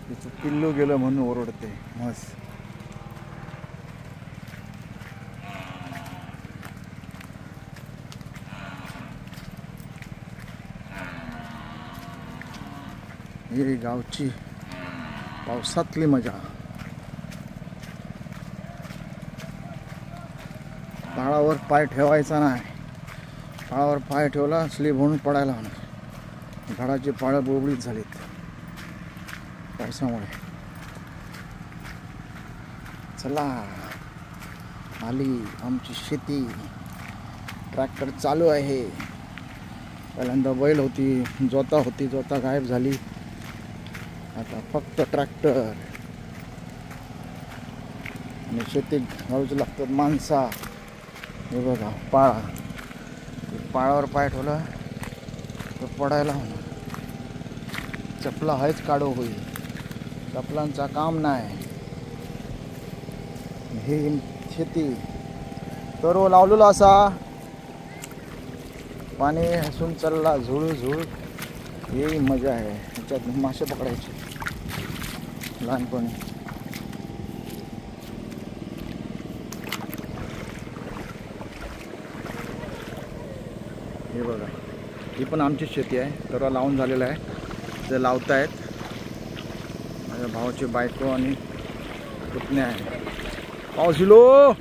तिचं पिल्लू गेलं म्हणून ओरडते म्हस. ही गावची पावसातली मजा. पाळावर पाय ठेवायचा नाही. पाळावर पाय ठेवला स्लीप होऊन पडायला होणार. झाडाची पाळं बोबळीत झालीत पावसामुळे. चला आली आमची शेती. ट्रॅक्टर चालू आहे. पहिल्यांदा बैल होती, जोता होती, जोता गायब झाली. आता फक्त ट्रॅक्टर. आणि शेतीत घालूच लागतात माणसा. हे बघा पाळा. पाळावर पाय ठेवला तर पडायला होणार. चपला आहेच काढो होईल. चपलांचा काम नाही. हे शेती तर लावलेला असा पाणी हसून चालला झुळू झुळ. ही मजा आहे. ह्याच्यात मासे पकडायचे लहानपणी. हे बघा ही पण आमची शेती आहे. तर लावून झालेलं आहे. ते लावतायत. माझ्या भावाची बायको आणि पुतण्या आहे. पाऊस इलो.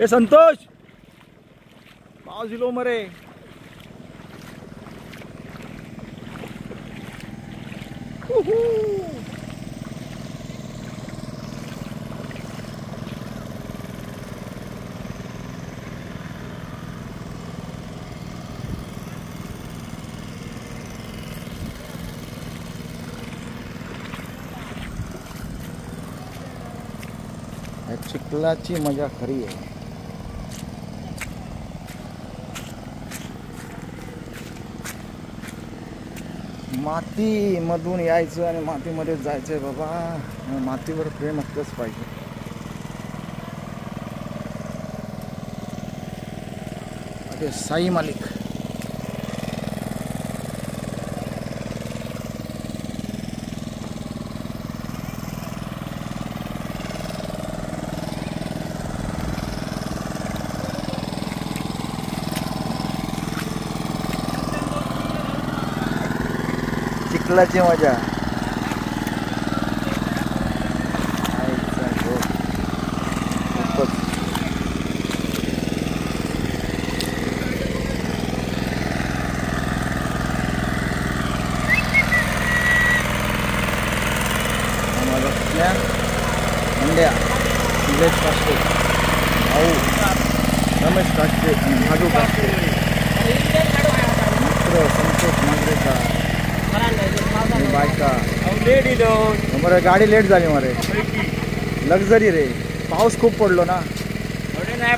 ए संतोष पाऊस इलो मरे. चिखलाची मजा खरी आहे. माती मधून यायचं आणि मातीमध्ये जायचंय बाबा. मातीवर प्रेम असलंच पाहिजे. अरे साई मालिक. चिखलाची मजा. मंड्या निलेश काष्टे, भाऊ रमेश काष्टे आणि भाजू काष्टे, मित्र संतोष मांजरेकर, बायका. मरे गाडी लेट झाली मरे. लक्झरी रे. पाऊस खूप पडलो ना.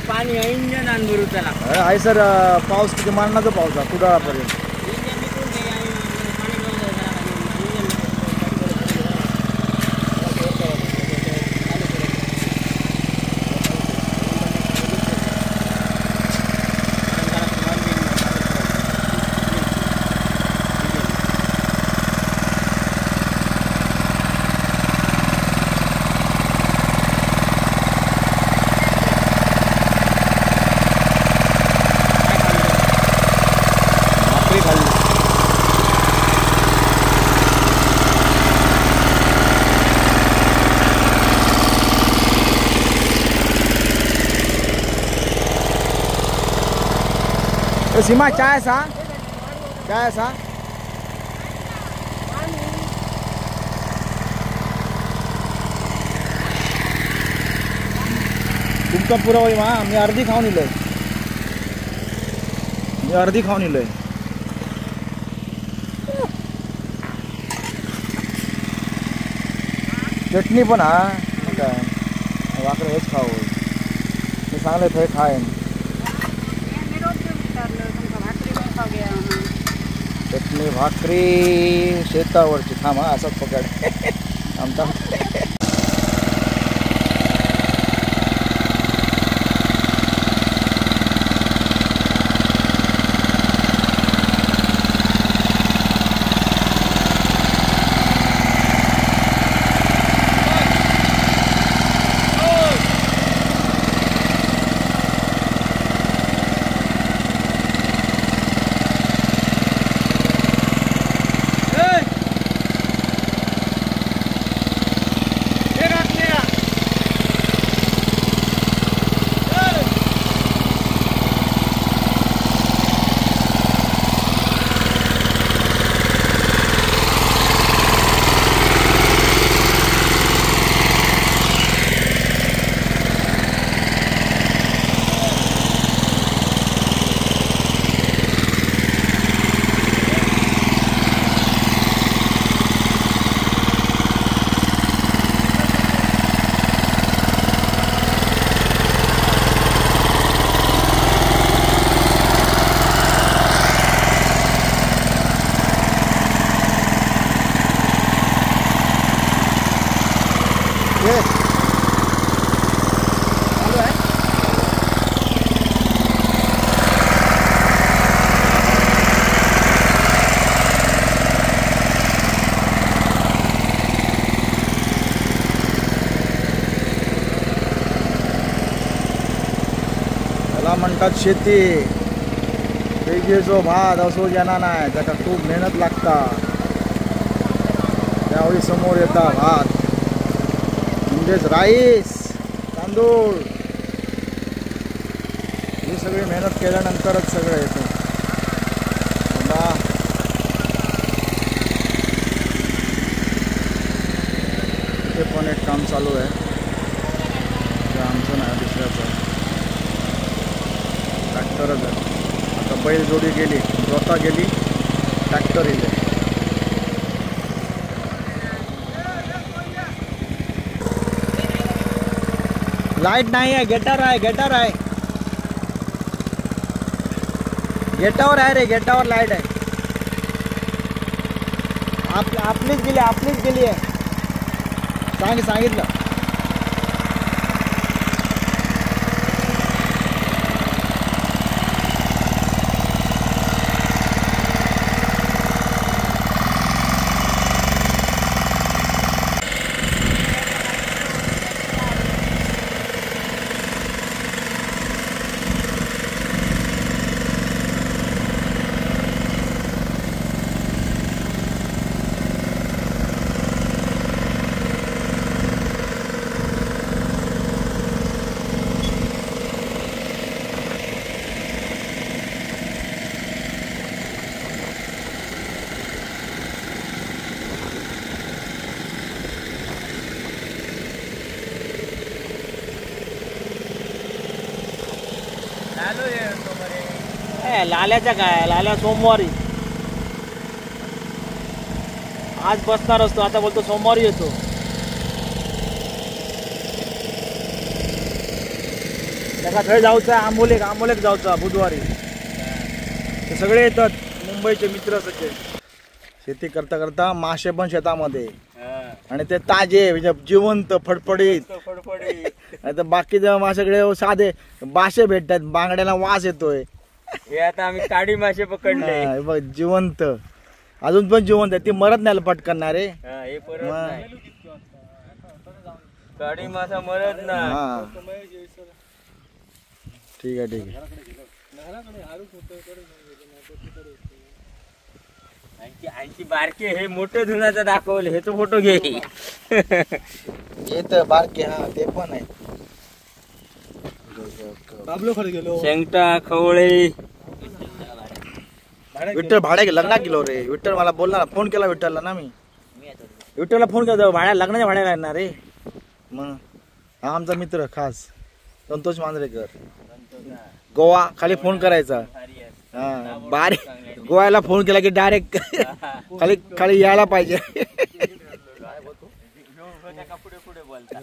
पाणी इंजन आणून त्याला आहे सर. पाऊस किती मारणाचा पाऊस आहे कुडाळापर्यंत. सीमा चाय सा चाय सा तुमचा पुरा होई मा. मी अर्धी खाऊन इलोय. चटणी पण हा काय वाकडं हेच खाऊ. मी सांगले थंय खायन. चटणी भाकरी शेतावरची. थांबा असाच पकड आमचा. म्हणतात शेती वेगळो भात असो ज्यांना नाही त्याला खूप मेहनत लागता त्यावेळी समोर येता भात म्हणजेच राईस तांदूळ ही सगळी मेहनत केल्यानंतरच सगळं येतं. इथे पण एक काम चालू आहे ते आमचं नाही दुसऱ्याचं आहे. ट्रॅक्टरच आहे. आता बैलजोडी गेली जोता गेली ट्रॅक्टर येईल. लाईट नाही आहे गेटावर आहे गेटावर आहे गेटावर आहे रे गेटावर लाईट आहे. आपलीच गेली आहे सांगितलं. लाल्याच्या काय लाल्या सोमवारी आज बसणार असतो आता बोलतो सोमवारी येतो. त्याचा थंय जाऊचा आंबोलेक जाऊचा बुधवारी. ते सगळे येतात मुंबईचे मित्र सगळे. शेती करता करता मासे पण शेतामध्ये आणि ते ताजे म्हणजे जिवंत फडफडीत. आता बाकीच्या माशाकडे साधे मासे भेटतात बांगड्याला वास येतोय. हे आता आम्ही काडी मासे पकडले बघ जिवंत अजून पण जिवंत आहे ती मरत नाही पटकन ना रे. हे परत नाही काडी मासा मरत नाही. ठीक आहे आणखी बारके हे मोठे धुनाचं दाखवले हे तो फोटो घे. येत बारके हा ते पण आहे. शेंगटा खवळे विठ्ठल भाड्या लग्नात गेलो रे. विठ्ठल मला बोलला ना फोन केला विठ्ठलला ना मी विठ्ठलला फोन केला भाड्या लग्नाच्या भाड्याला येणार रे. मग हा आमचा मित्र खास संतोष मांजरेकर गोवा खाली फोन करायचा. हा बारे गोव्याला फोन केला की डायरेक्ट खाली यायला पाहिजे. पुढे बोलता